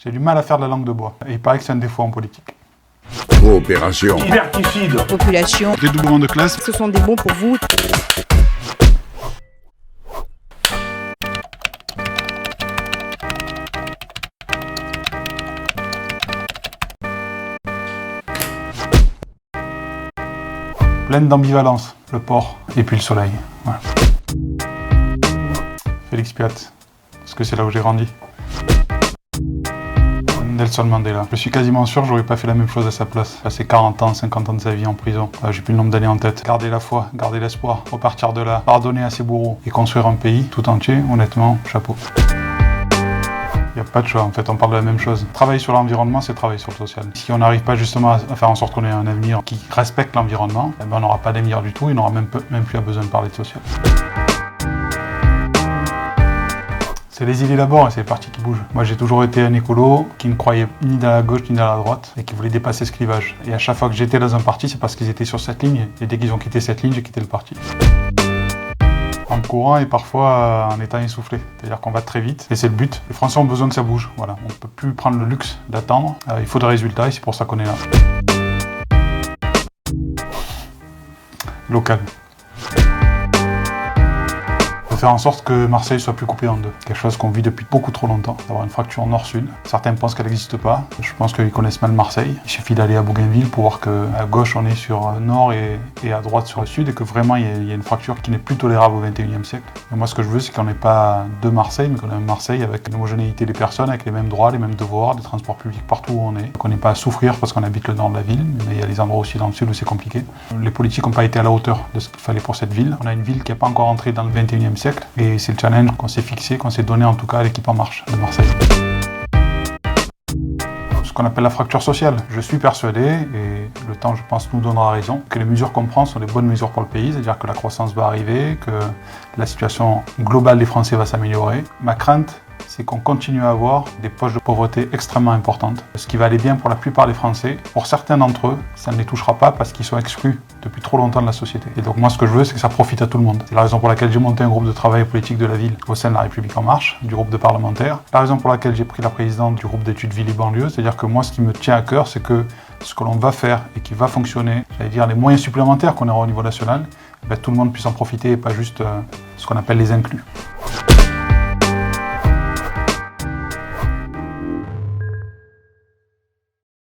J'ai du mal à faire de la langue de bois. Et il paraît que c'est un défaut en politique. Coopération. Liberticide. Population. Dédoublement de classe. Ce sont des mots pour vous. Pleine d'ambivalence, le port et puis le soleil. Voilà. Félix Piat, parce que c'est là où j'ai grandi. Nelson Mandela. Je suis quasiment sûr que j'aurais pas fait la même chose à sa place. Passer 40 ans, 50 ans de sa vie en prison. J'ai plus le nombre d'années en tête. Garder la foi, garder l'espoir, repartir de là, pardonner à ses bourreaux et construire un pays tout entier, honnêtement, chapeau. Il n'y a pas de choix, en fait, on parle de la même chose. Travailler sur l'environnement, c'est travailler sur le social. Si on n'arrive pas justement à faire en sorte qu'on ait un avenir qui respecte l'environnement, eh ben on n'aura pas d'avenir du tout, il n'aura même plus besoin de parler de social. C'est les idées d'abord et c'est les partis qui bougent. Moi j'ai toujours été un écolo qui ne croyait ni dans la gauche ni dans la droite et qui voulait dépasser ce clivage. Et à chaque fois que j'étais dans un parti, c'est parce qu'ils étaient sur cette ligne et dès qu'ils ont quitté cette ligne, j'ai quitté le parti. En courant et parfois en étant essoufflé. C'est-à-dire qu'on va très vite et c'est le but. Les Français ont besoin que ça bouge. Voilà. On ne peut plus prendre le luxe d'attendre. Il faut des résultats et c'est pour ça qu'on est là. Local. Faire en sorte que Marseille soit plus coupée en deux. Quelque chose qu'on vit depuis beaucoup trop longtemps, d'avoir une fracture nord-sud. Certains pensent qu'elle n'existe pas. Je pense qu'ils connaissent mal Marseille. Il suffit d'aller à Bougainville pour voir qu'à gauche on est sur le nord et à droite sur le sud et que vraiment il y a une fracture qui n'est plus tolérable au XXIe siècle. Et moi ce que je veux c'est qu'on n'ait pas deux Marseille, mais qu'on ait un Marseille avec une homogénéité des personnes, avec les mêmes droits, les mêmes devoirs, des transports publics partout où on est. Qu'on n'ait pas à souffrir parce qu'on habite le nord de la ville, mais il y a des endroits aussi dans le sud où c'est compliqué. Les politiques n'ont pas été à la hauteur de ce qu'il fallait pour cette ville. On a une ville qui n'est pas encore entrée dans le XXIe siècle. Et c'est le challenge qu'on s'est fixé, qu'on s'est donné en tout cas à l'équipe En Marche de Marseille. Ce qu'on appelle la fracture sociale. Je suis persuadé, et le temps je pense nous donnera raison, que les mesures qu'on prend sont les bonnes mesures pour le pays, c'est-à-dire que la croissance va arriver, que la situation globale des Français va s'améliorer. Ma crainte, c'est qu'on continue à avoir des poches de pauvreté extrêmement importantes. Ce qui va aller bien pour la plupart des Français, pour certains d'entre eux, ça ne les touchera pas parce qu'ils sont exclus depuis trop longtemps de la société. Et donc moi ce que je veux, c'est que ça profite à tout le monde. C'est la raison pour laquelle j'ai monté un groupe de travail politique de la ville au sein de la République En Marche, du groupe de parlementaires. La raison pour laquelle j'ai pris la présidente du groupe d'études ville et banlieue, c'est-à-dire que moi ce qui me tient à cœur, c'est que ce que l'on va faire et qui va fonctionner, j'allais dire les moyens supplémentaires qu'on aura au niveau national, tout le monde puisse en profiter et pas juste ce qu'on appelle les inclus.